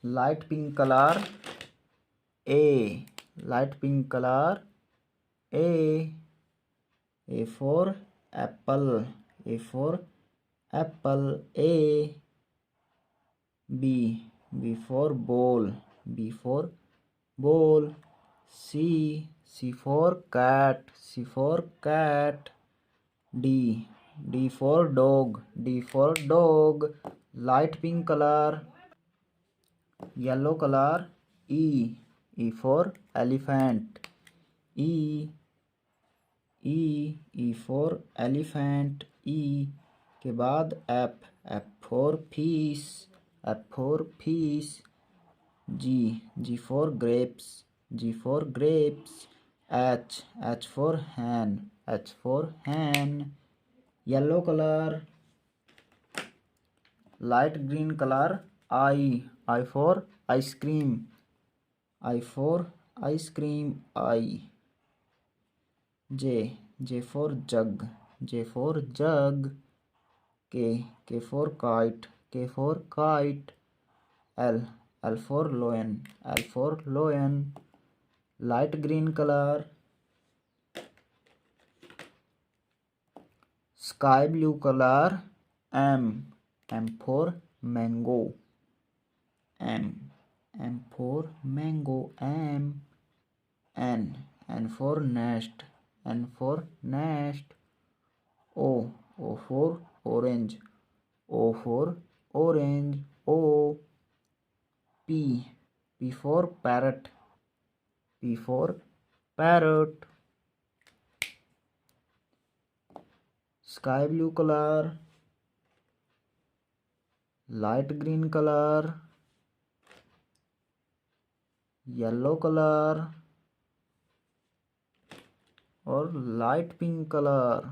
light pink color. A, light pink color. A. A for apple. A for apple. A. B. B for ball. B for ball. C. C for cat. C for cat. D. D for dog. D for dog. Light pink color. Yellow color. E. E for elephant. E. E. E for elephant. E के बाद F. F for fish. F for fish. G. G for grapes. G for grapes. H. H for hen. H for hen. Yellow color. Light green color. I. I for ice cream. I for ice cream. I. J. J for jug. J for jug. K. K for kite. K for kite. L. L for lion. L for lion. Light green color. Sky blue color. M. M for mango. M. M for mango. M. N. N for nest. N for nest. O. O for orange. O for orange. O. P. P for parrot. P for parrot. Sky blue color. Light green color. Yellow color और light pink colour.